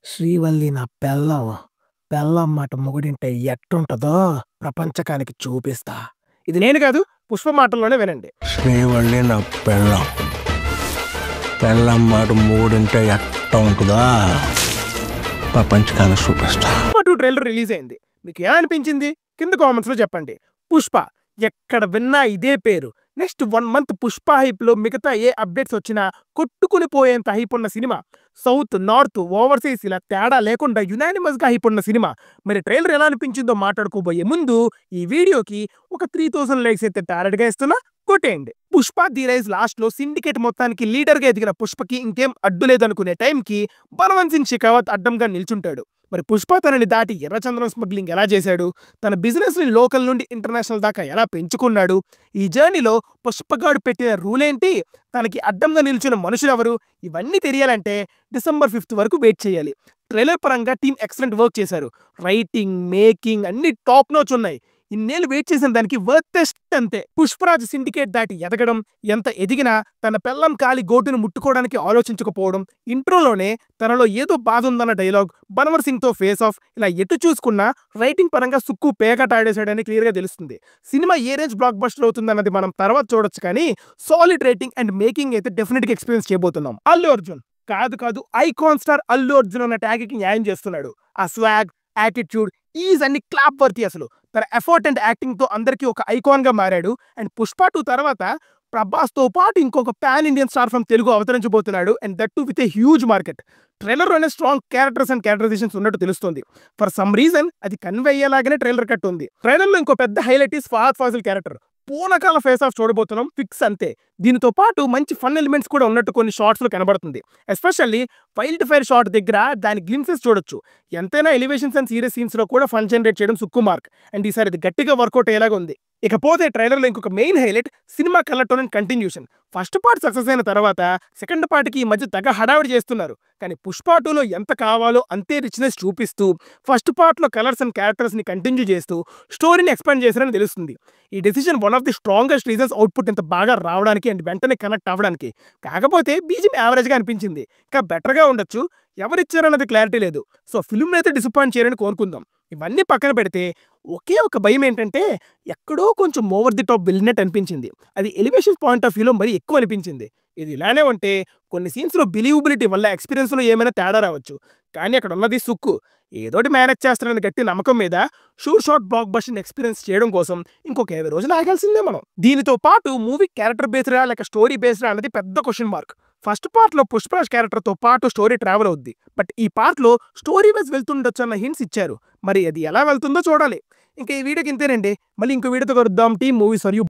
శ్రీవల్లి నా పెళ్ళాం. పెళ్ళాం మాట మొగుడింటే ఎట్టుంటదో ప్రపంచకానికి చూపిస్తా. ఇది నేను కాదు, పుష్ప మాటల్లోనే వినండి. శ్రీవల్లి నా పెళ్ళం. పెళ్ళం మాట మూడింటే ఎట్ట ఉంటుందా ప్రపంచకానికి చూపిస్తా. పుష్ప 2 ట్రైలర్ రిలీజ్ అయింది. మీకు ఎలా అనిపించింది కింద కామెంట్స్ లో చెప్పండి. పుష్ప ఎక్కడ విన్నా ఇదే పేరు. నెక్స్ట్ 1 మంత్ పుష్ప హైప్ లో మిగతా ఏ అప్డేట్స్ వచ్చినా కొట్టుకుని పోయేంత హైప్ ఉన్న సినిమా. సౌత్, నార్త్, ఓవర్సీస్ ఇలా తేడా లేకుండా యునానిమస్ గా హైప్ ఉన్న సినిమా. మరి ట్రైలర్ ఎలా అనిపించిందో మాట్లాడుకోబోయే ముందు ఈ వీడియోకి ఒక 3000 లైక్స్ అయితే టారెట్ గా ఇస్తున్నా, కొట్టేయండి. పుష్ప ది రైజ్ లాస్ట్ లో సిండికేట్ మొత్తానికి లీడర్ గా ఎదిగిన పుష్పకి ఇంకేం అడ్డు లేదనుకునే టైంకి బలవంత్ సింగ్ షెకావత్ అడ్డంగా నిల్చుంటాడు. మరి పుష్ప తనని దాటి ఎర్రచంద్రం స్మగ్లింగ్ ఎలా చేశాడు, తన బిజినెస్ ని లోకల్ నుండి ఇంటర్నేషనల్ దాకా ఎలా పెంచుకున్నాడు, ఈ జర్నీలో పుష్పగాడు పెట్టిన రూల్ ఏంటి, తనకి అడ్డంగా నిల్చున్న మనుషులు ఎవరు, ఇవన్నీ తెలియాలంటే December 5th వరకు వెయిట్ చేయాలి. ట్రైలర్ పరంగా టీం ఎక్సలెంట్ వర్క్ చేశారు. రైటింగ్, మేకింగ్ అన్ని టాప్ నోచ్ ఉన్నాయి. ఇన్నేళ్ళు వెయిట్ చేసిన దానికి వర్తెస్ట్ అంతే. పుష్పరాజ్ సిండికేట్ దాటి ఎదగడం, ఎంత ఎదిగినా తన పెళ్ళం కాలి గోటును ముట్టుకోవడానికి ఆలోచించకపోవడం, ఇంట్రోలోనే తనలో ఏదో బాధ ఉందన్న డైలాగ్, బన్వర్ సింగ్ తో ఫేస్ ఆఫ్, ఇలా ఎటు చూసుకున్నా రైటింగ్ పరంగా సుక్కు పేకట ఆడేశాడని క్లియర్ గా తెలుస్తుంది. సినిమా ఏ రేంజ్ బ్లాక్ బస్టర్ అవుతుందన్నది మనం తర్వాత చూడొచ్చు, కానీ సాలిడ్ రైటింగ్ అండ్ మేకింగ్ అయితే డెఫినెట్ గా ఎక్స్పీరియన్స్ చేయబోతున్నాం. అల్లు అర్జున్ కాదు ఐకాన్ స్టార్ అల్లు అర్జున్ అన్న ట్యాగ్ కి న్యాయం చేస్తున్నాడు. ఆ స్వాగ్, యాటిట్యూడ్, ఈజ్ అన్ని క్లాప్ వర్తి. అసలు తన ఎఫర్ట్ అండ్ యాక్టింగ్ తో అందరికీ ఒక ఐకాన్ గా మారాడు. అండ్ పుష్ప 2 తర్వాత ప్రభాస్ తో పాటు ఇంకొక pan Indian star from Telugu అవతరించబోతున్నాడు. And that too with a huge market. Trailer లోనే స్ట్రాంగ్ క్యారెక్టర్స్ అండ్ క్యారెక్టరైజేషన్స్ ఉన్నట్టు తెలుస్తుంది. ఫర్ సమ్ రీజన్ అది కన్వే అయ్యేలాగానే ట్రైలర్ కట్ ఉంది. ట్రైలర్ లో ఇంకో పెద్ద highlight is Fahadh Faasil character. పూనకాల ఫేస్ ఆఫ్ చూడబోతున్నాం, ఫిక్స్ అంతే. దీనితో పాటు మంచి ఫన్ ఎలిమెంట్స్ కూడా ఉన్నట్టు కొన్ని షార్ట్స్ లో కనబడుతుంది. ఎస్పెషల్లీ వైల్డ్ ఫైర్ షాట్ దగ్గర దాని గ్లిమ్సెస్ చూడొచ్చు. ఎంతైనా ఎలివేషన్స్ అండ్ సీరియస్ సీన్స్ లో కూడా ఫన్ జనరేట్ చేయడం సుక్కు మార్క్. అండ్ ఈసారి అది గట్టిగా వర్కౌట్ అయ్యేలాగా ఉంది. ఇకపోతే ట్రైలర్ లో ఇంకొక main highlight cinema colour tone and continuation. First part success అయిన తర్వాత సెకండ్ పార్ట్ కి ఈ మధ్య తెగ హడావిడి చేస్తున్నారు. కానీ పుష్ప 2లో ఎంత కావాలో అంతే రిచ్నెస్ చూపిస్తూ ఫస్ట్ పార్ట్ లో కలర్స్ అండ్ క్యారెక్టర్స్ ని కంటిన్యూ చేస్తూ స్టోరీని ఎక్స్పాండ్ చేశారని తెలుస్తుంది. ఈ decision one of the strongest reasons output ఇంత బాగా రావడానికి అండ్ వెంటనే కనెక్ట్ అవ్వడానికి. కాకపోతే బీజిఎం యావరేజ్ గా అనిపించింది. ఇంకా బెటర్ గా ఉండొచ్చు, ఎవరిచ్చారన్నది క్లారిటీ లేదు. సో ఫిల్మ్ అయితే డిసప్పాయింట్ చేయరని కోరుకుందాం. ఇవన్నీ పక్కన పెడితే ఒకే ఒక భయం ఏంటంటే ఎక్కడో కొంచెం ఓవర్ ది టాప్ వెళ్ళినట్టు అనిపించింది. అది ఎలివేషన్ పాయింట్ ఆఫ్ వ్యూలో మరీ ఎక్కువ అనిపించింది. ఇది ఇలానే ఉంటే కొన్ని సీన్స్ లో బిలీవబిలిటీ వల్ల ఎక్స్పీరియన్స్ లో ఏమైనా తేడా రావచ్చు. కానీ అక్కడ ఉన్నది సుక్కు. ఏదోటి మేనేజ్ చేస్తారని గట్టి నమ్మకం మీద sure shot block buster experience చేయడం కోసం ఇంకొక 20 రోజులు ఆగాల్సిందే మనం. దీనితో పాటు మూవీ క్యారెక్టర్ బేస్డా లేక స్టోరీ బేస్డా అన్నది పెద్ద క్వశ్చన్ మార్క్. ఫస్ట్ పార్ట్ లో పుష్పరాజ్ క్యారెక్టర్ తో పాటు స్టోరీ ట్రావెల్ అవుద్ది. బట్ ఈ పార్ట్ లో స్టోరీ వైజ్ వెళ్తుండొచ్చు అన్న హింట్స్ ఇచ్చారు. మరి అది ఎలా వెళ్తుందో చూడాలి. ఇంకా ఈ వీడియోకి ఇంతేనండి. మళ్ళీ ఇంకో వీడియోతో కలుద్దాం. Team movies for you.